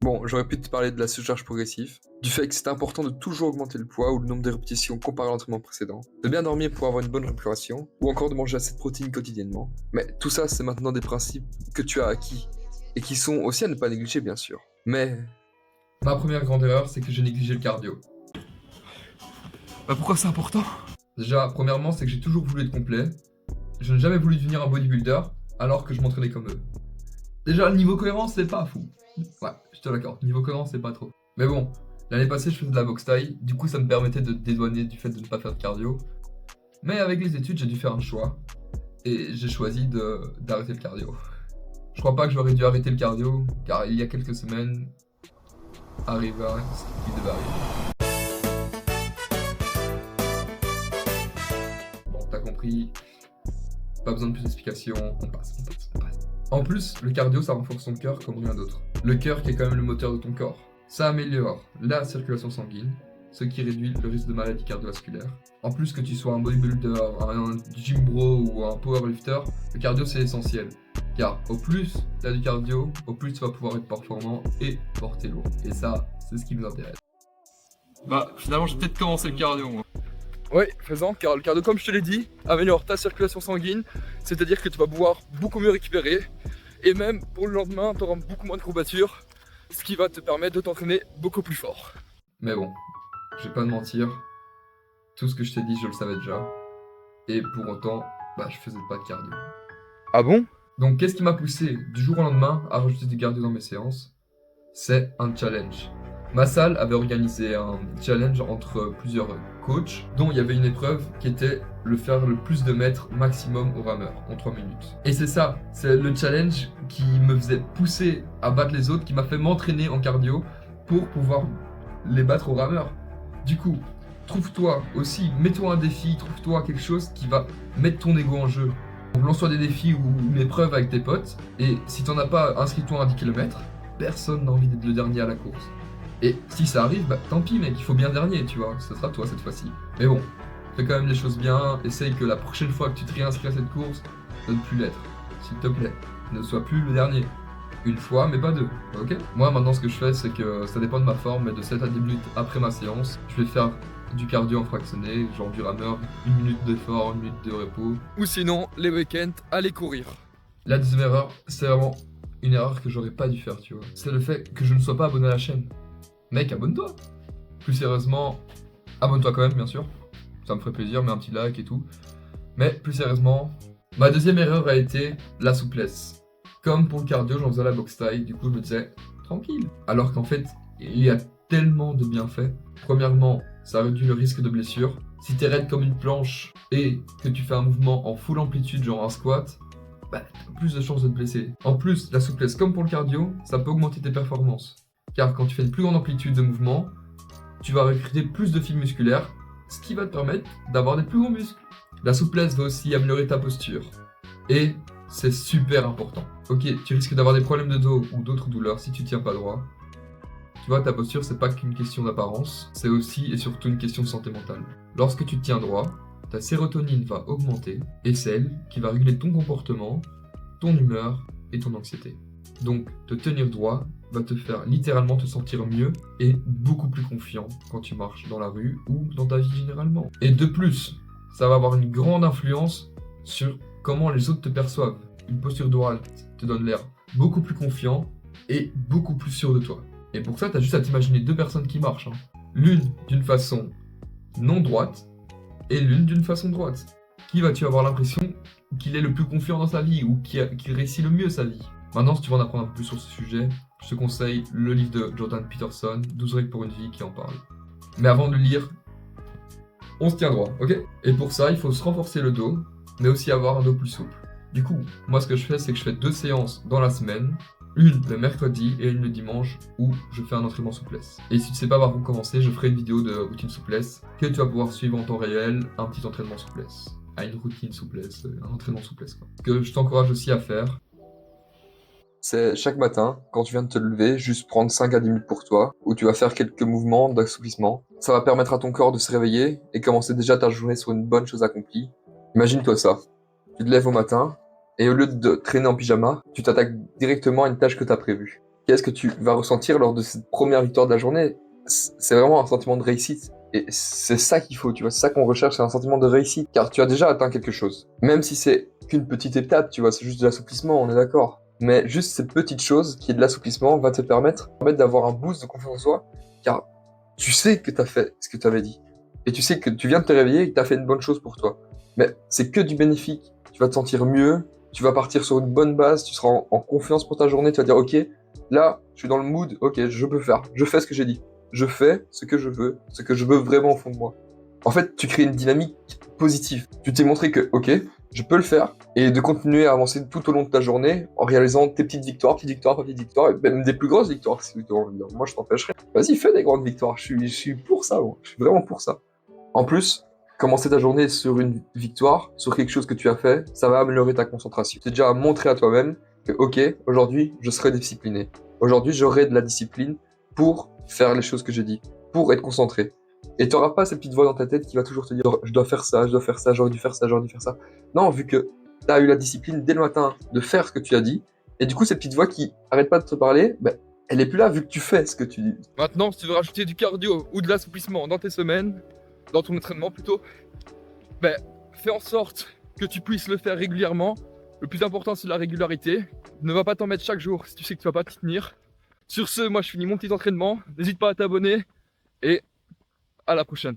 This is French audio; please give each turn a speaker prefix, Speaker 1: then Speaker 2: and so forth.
Speaker 1: Bon, j'aurais pu te parler de la surcharge progressive, du fait que c'est important de toujours augmenter le poids ou le nombre de répétitions comparé à l'entraînement précédent, de bien dormir pour avoir une bonne récupération, ou encore de manger assez de protéines quotidiennement. Mais tout ça, c'est maintenant des principes que tu as acquis, et qui sont aussi à ne pas négliger, bien sûr. Mais
Speaker 2: Ma première grande erreur, c'est que j'ai négligé le cardio.
Speaker 1: pourquoi c'est important?
Speaker 2: Déjà, premièrement, c'est que j'ai toujours voulu être complet. Je n'ai jamais voulu devenir un bodybuilder alors que je m'entraînais comme eux. Déjà, le niveau cohérence, c'est pas fou. Ouais, je te l'accorde. Niveau cohérence, c'est pas trop. Mais bon, l'année passée, je faisais de la boxe thaï. Du coup, ça me permettait de dédouaner du fait de ne pas faire de cardio. Mais avec les études, j'ai dû faire un choix. Et j'ai choisi d'arrêter le cardio. Je crois pas que j'aurais dû arrêter le cardio, car il y a quelques semaines, arriva ce qui devait arriver. Bon, t'as compris, pas besoin de plus d'explications, on passe. En plus, le cardio, ça renforce ton cœur comme rien d'autre. Le cœur qui est quand même le moteur de ton corps. Ça améliore la circulation sanguine, ce qui réduit le risque de maladie cardiovasculaire. En plus que tu sois un bodybuilder, un gym bro ou un powerlifter, le cardio c'est essentiel. Car au plus tu as du cardio, au plus tu vas pouvoir être performant et porter lourd. Et ça, c'est ce qui nous intéresse.
Speaker 3: Bah, finalement, j'ai peut-être commencé le cardio, moi.
Speaker 1: oui, faisant, car le cardio, comme je te l'ai dit, améliore ta circulation sanguine, c'est-à-dire que tu vas pouvoir beaucoup mieux récupérer, et même pour le lendemain, tu auras beaucoup moins de courbatures, ce qui va te permettre de t'entraîner beaucoup plus fort.
Speaker 2: Mais bon, je vais pas te mentir, tout ce que je t'ai dit, je le savais déjà. Et pour autant, je faisais pas de cardio.
Speaker 1: Ah bon?
Speaker 2: Donc qu'est-ce qui m'a poussé du jour au lendemain à rajouter du cardio dans mes séances? C'est un challenge. Ma salle avait organisé un challenge entre plusieurs coachs, dont il y avait une épreuve qui était le faire le plus de mètres maximum au rameur en 3 minutes. Et c'est ça, c'est le challenge qui me faisait pousser à battre les autres, qui m'a fait m'entraîner en cardio pour pouvoir les battre au rameur. Du coup, trouve-toi aussi, mets-toi un défi, trouve-toi quelque chose qui va mettre ton ego en jeu. Donc lance-toi des défis ou une épreuve avec tes potes, et si t'en as pas, inscris-toi à 10 km. Personne n'a envie d'être le dernier à la course. Et si ça arrive, tant pis mec, il faut bien dernier, tu vois, ce sera toi cette fois-ci. Mais bon, fais quand même les choses bien, essaye que la prochaine fois que tu te réinscris à cette course, de ne plus l'être. S'il te plaît, ne sois plus le dernier. Une fois, mais pas deux, ok? Moi maintenant ce que je fais, c'est que ça dépend de ma forme, mais de 7 à 10 minutes après ma séance, je vais faire du cardio en fractionné, genre du rameur, 1 minute d'effort, 1 minute de repos.
Speaker 1: Ou sinon, les week-ends, aller courir.
Speaker 2: La deuxième erreur, c'est vraiment une erreur que j'aurais pas dû faire, tu vois. C'est le fait que je ne sois pas abonné à la chaîne. Mec, abonne-toi. Plus sérieusement, abonne-toi quand même, bien sûr. Ça me ferait plaisir, mets un petit like et tout. Mais plus sérieusement, ma deuxième erreur a été la souplesse. Comme pour le cardio, j'en faisais la boxe taille, du coup je me disais, tranquille. Alors qu'en fait, il y a tellement de bienfaits. Premièrement, ça réduit le risque de blessure. Si t'es raide comme une planche et que tu fais un mouvement en full amplitude, genre un squat, t'as plus de chances de te blesser. En plus, la souplesse, comme pour le cardio, ça peut augmenter tes performances. Car quand tu fais une plus grande amplitude de mouvement, tu vas recruter plus de fibres musculaires, ce qui va te permettre d'avoir des plus gros muscles. La souplesse va aussi améliorer ta posture. Et c'est super important. Ok, tu risques d'avoir des problèmes de dos ou d'autres douleurs si tu tiens pas droit. Tu vois, ta posture, c'est pas qu'une question d'apparence, c'est aussi et surtout une question de santé mentale. Lorsque tu tiens droit, ta sérotonine va augmenter, et c'est elle qui va réguler ton comportement, ton humeur et ton anxiété. Donc, te tenir droit va te faire littéralement te sentir mieux et beaucoup plus confiant quand tu marches dans la rue ou dans ta vie généralement. Et de plus, ça va avoir une grande influence sur comment les autres te perçoivent. Une posture droite te donne l'air beaucoup plus confiant et beaucoup plus sûr de toi. Et pour ça, t'as juste à t'imaginer deux personnes qui marchent. L'une d'une façon non droite et l'une d'une façon droite. Qui vas-tu avoir l'impression qu'il est le plus confiant dans sa vie ou qui réussit le mieux sa vie? Maintenant, si tu veux en apprendre un peu plus sur ce sujet, je te conseille le livre de Jordan Peterson, 12 règles pour une vie, qui en parle. Mais avant de le lire, on se tient droit, ok? Et pour ça, il faut se renforcer le dos, mais aussi avoir un dos plus souple. Du coup, moi ce que je fais, c'est que je fais 2 séances dans la semaine, une le mercredi et une le dimanche, où je fais un entraînement souplesse. Et si tu sais pas par où commencer, je ferai une vidéo de routine souplesse, que tu vas pouvoir suivre en temps réel, un petit entraînement souplesse. Une routine souplesse, un entraînement souplesse quoi. Ce que je t'encourage aussi à faire,
Speaker 1: C'est chaque matin, quand tu viens de te lever, juste prendre 5 à 10 minutes pour toi, où tu vas faire quelques mouvements d'assouplissement. Ça va permettre à ton corps de se réveiller et commencer déjà ta journée sur une bonne chose accomplie. Imagine-toi ça. Tu te lèves au matin, et au lieu de traîner en pyjama, tu t'attaques directement à une tâche que tu as prévue. qu'est-ce que tu vas ressentir lors de cette première victoire de la journée? C'est vraiment un sentiment de réussite. Et c'est ça qu'il faut, tu vois, c'est ça qu'on recherche, c'est un sentiment de réussite. Car tu as déjà atteint quelque chose. Même si c'est qu'une petite étape, tu vois, c'est juste de l'assouplissement, on est d'accord. Mais juste cette petite chose qui est de l'assouplissement va te permettre d'avoir un boost de confiance en soi, car tu sais que tu as fait ce que tu avais dit. Et tu sais que tu viens de te réveiller et que tu as fait une bonne chose pour toi. Mais c'est que du bénéfique. Tu vas te sentir mieux, tu vas partir sur une bonne base, tu seras en confiance pour ta journée, tu vas dire ok, là, je suis dans le mood, ok, je peux faire, je fais ce que j'ai dit. Je fais ce que je veux vraiment au fond de moi. En fait, tu crées une dynamique positive. Tu t'es montré que, ok, je peux le faire, et de continuer à avancer tout au long de ta journée en réalisant tes petites victoires, et même des plus grosses victoires. Si tu as envie. Moi, je t'empêcherai. Vas-y, fais des grandes victoires. Je suis pour ça, moi. Je suis vraiment pour ça. En plus, commencer ta journée sur une victoire, sur quelque chose que tu as fait, ça va améliorer ta concentration. C'est déjà à montrer à toi-même que, ok, aujourd'hui, je serai discipliné. Aujourd'hui, j'aurai de la discipline pour faire les choses que j'ai dit, pour être concentré. Et tu n'auras pas cette petite voix dans ta tête qui va toujours te dire je dois faire ça, j'aurais dû faire ça, j'aurais dû faire ça. Non, vu que tu as eu la discipline dès le matin de faire ce que tu as dit, et du coup, cette petite voix qui arrête pas de te parler, ben, elle est plus là vu que tu fais ce que tu dis.
Speaker 2: Maintenant, si tu veux rajouter du cardio ou de l'assouplissement dans tes semaines, dans ton entraînement plutôt, ben, fais en sorte que tu puisses le faire régulièrement. Le plus important, c'est la régularité. Ne va pas t'en mettre chaque jour si tu sais que tu vas pas t'y tenir. Sur ce, moi je finis mon petit entraînement. N'hésite pas à t'abonner et à la prochaine.